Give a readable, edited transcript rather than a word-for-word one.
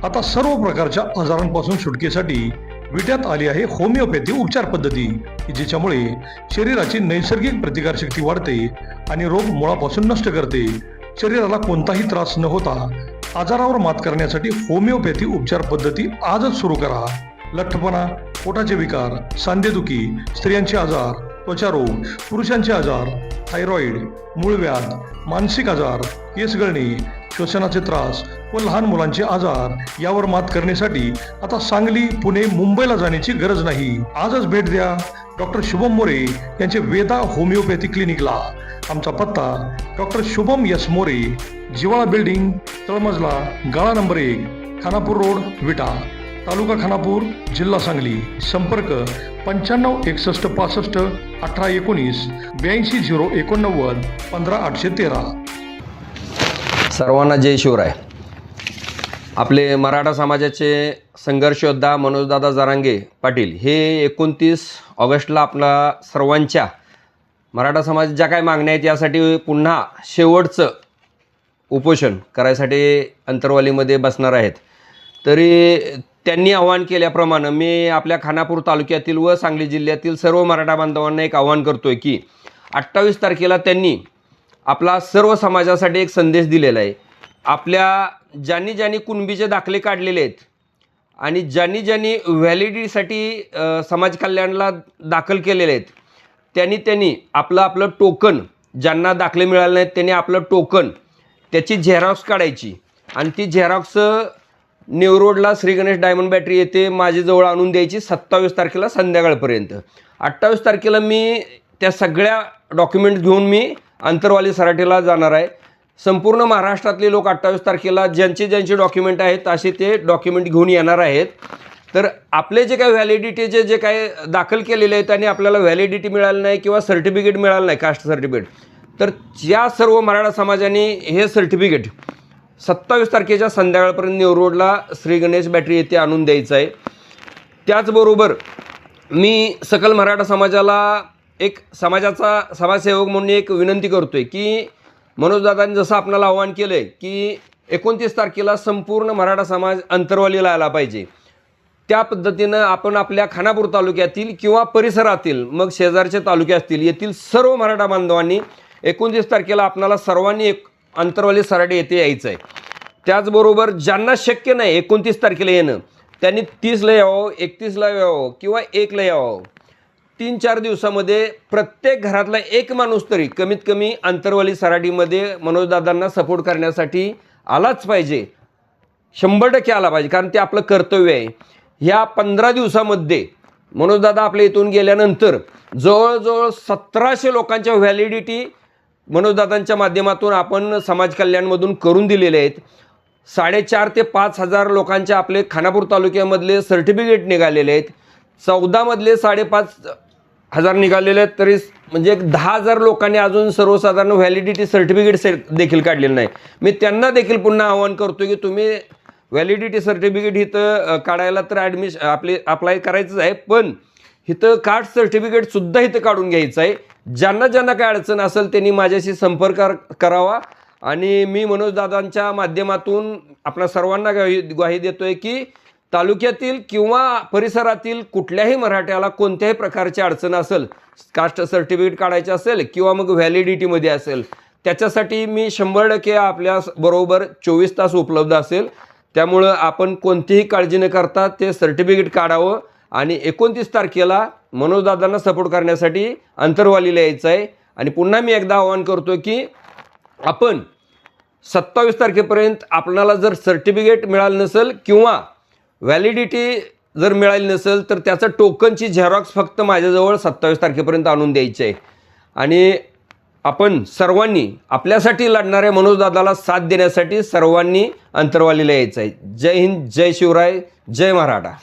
आता सर्व प्रकारच्या आजारांपासून सुटकेसाठी विट्यात आली आहे होमिओपॅथी उपचार पद्धती, जिच्यामुळे शरीराची नैसर्गिक प्रतिकारशक्ती वाढते आणि रोग मुळापासून नष्ट करते। शरीराला कोणताही त्रास न होता आजारावर मात करण्यासाठी होमिओपॅथी उपचार पद्धती आजच सुरू करा। लठ्ठपणा, पोटाचे विकार, सांधेदुखी, स्त्रियांचे आजार, त्वचारोग, पुरुषांचे आजार, थायरॉइड, मूळव्याध, मानसिक आजार, केस गळणे, श्वसनाचे त्रास व लहान मुलांचे आजार यावर मात करण्यासाठी आता सांगली, पुणे, मुंबईला जाण्याची गरज नाही। आजच भेट द्या डॉक्टर शुभम मोरे यांचे वेदा होमिओपॅथी क्लिनिकला। आमचा पत्ता डॉक्टर शुभम एस मोरे, जिवाळा बिल्डिंग, तळमजला, गाळा नंबर 1, खानापूर रोड, विटा, तालुका खानापूर, जिल्हा सांगली। संपर्क 95 61 65 18 19 82 089 15 813। सर्वांना जय शिवराय। आपले मराठा समाजाचे संघर्ष योद्धा मनोजदादा जरांगे पाटील हे 29 ऑगस्टला आपला सर्वांच्या मराठा समाज ज्या काय मागण्या आहेत यासाठी पुन्हा शेवटचं उपोषण करायसाठी अंतरवालीमध्ये बसणार आहेत। तरी त्यांनी आवाहन केल्याप्रमाणे मी आपल्या खानापूर तालुक्यातील व सांगली जिल्ह्यातील सर्व मराठा बांधवांना एक आवाहन करतोय की 28 तारखेला त्यांनी आपला सर्व समाजासाठी एक संदेश दिलेला आहे। आपल्या ज्यांनी कुणबीचे दाखले काढलेले आहेत आणि ज्यांनी व्हॅलिडिटीसाठी समाज कल्याणला दाखल केलेले आहेत त्यांनी आपलं टोकन, ज्यांना दाखले मिळाले नाहीत त्यांनी आपलं टोकन त्याची झेरॉक्स काढायची आणि ती झेरॉक्स न्यू रोडला श्री गणेश डायमंड बॅटरी येथे माझ्याजवळ आणून द्यायची 27 तारखेला संध्याकाळपर्यंत। 28 तारखेला मी त्या सगळ्या डॉक्युमेंट घेऊन मी अंतरवाली सराटीला जाणार आहे। संपूर्ण महाराष्ट्रातले लोक 28 तारखेला ज्यांचे डॉक्युमेंट आहेत असे ते डॉक्युमेंट घेऊन येणार आहेत। तर आपले जे काही व्हॅलिडिटीचे जे काही दाखल केलेले आहेत आणि आपल्याला व्हॅलिडिटी मिळाली नाही किंवा सर्टिफिकेट मिळालं नाही, कास्ट सर्टिफिकेट, तर या सर्व मराठा समाजाने हे सर्टिफिकेट 27 तारखेच्या संध्याकाळपर्यंत न्यू रोडला श्री गणेश बॅटरी येथे आणून द्यायचं आहे। त्याचबरोबर मी सकल मराठा समाजाला एक समाजसेवक म्हणून एक विनंती करतोय की मनोजदादांनी जसं आपल्याला आवाहन केलं आहे की 29 तारखेला संपूर्ण मराठा समाज अंतरवालीला आला पाहिजे, त्या पद्धतीनं आपण आपल्या खानापूर तालुक्यातील किंवा परिसरातील, मग शेजारचे तालुके असतील, येथील सर्व मराठा बांधवांनी 29 तारखेला आपल्याला सर्वांनी एक अंतरवाली सराटी येथे यायचं आहे। त्याचबरोबर ज्यांना शक्य नाही 29 तारखेला येणं त्यांनी 30ला यावं, 31ला यावं किंवा 1ला यावं। 3-4 दिवसामध्ये प्रत्येक घरातला एक माणूस तरी कमीत कमी अंतरवाली सराटीमध्ये मनोजदादांना सपोर्ट करण्यासाठी आलाच पाहिजे, 100% आला पाहिजे, कारण ते आपलं कर्तव्य आहे। ह्या 15 दिवसामध्ये मनोजदादा आपल्या इथून गेल्यानंतर जवळजवळ 1700 लोकांच्या व्हॅलिडिटी मनोजदादांच्या माध्यमातून आपण समाज कल्याणमधून करून दिलेले आहेत। 4,500 ते 5,000 लोकांचे आपले खानापूर तालुक्यामधले सर्टिफिकेट निघालेले आहेत। 14 मधले 5,500 निघालेले आहेत, तरी म्हणजे 10,000 लोकांनी अजून सर्वसाधारण व्हॅलिडिटी सर्टिफिकेट देखील काढलेलं नाही। मी त्यांना देखील पुन्हा आवाहन करतो की तुम्ही व्हॅलिडिटी सर्टिफिकेट इथं काढायला तर अप्लाय करायचंच आहे, पण इथं कास्ट सर्टिफिकेटसुद्धा इथं काढून घ्यायचं आहे। ज्यांना काय अडचण असेल त्यांनी माझ्याशी संपर्क करावा आणि मी मनोजदादांच्या माध्यमातून आपल्या सर्वांना ग्वाही देतोय की तालुक्यातील किंवा परिसरातील कुठल्याही मराठ्याला कोणत्याही प्रकारची अडचण असेल, कास्ट सर्टिफिकेट काढायचे असेल किंवा मग व्हॅलिडिटीमध्ये असेल, त्याच्यासाठी मी 100% आपल्या बरोबर 24 तास उपलब्ध असेल। त्यामुळं आपण कोणतीही काळजी न करता ते सर्टिफिकेट काढावं आणि 29 तारखेला मनोजदादांना सपोर्ट करण्यासाठी अंतरवालीला यायचं आहे। आणि पुन्हा मी एकदा आवाहन करतो की आपण 27 तारखेपर्यंत आपल्याला जर सर्टिफिकेट मिळालं नसेल किंवा व्हॅलिडिटी जर मिळाली नसेल तर त्याचं टोकनची झेरॉक्स फक्त माझ्याजवळ 27 तारखेपर्यंत आणून द्यायची आहे। आणि आपण सर्वांनी आपल्यासाठी लढणाऱ्या मनोजदादाला साथ देण्यासाठी सर्वांनी अंतरवालीला यायचं आहे। जय हिंद, जय शिवराय, जय मराठा।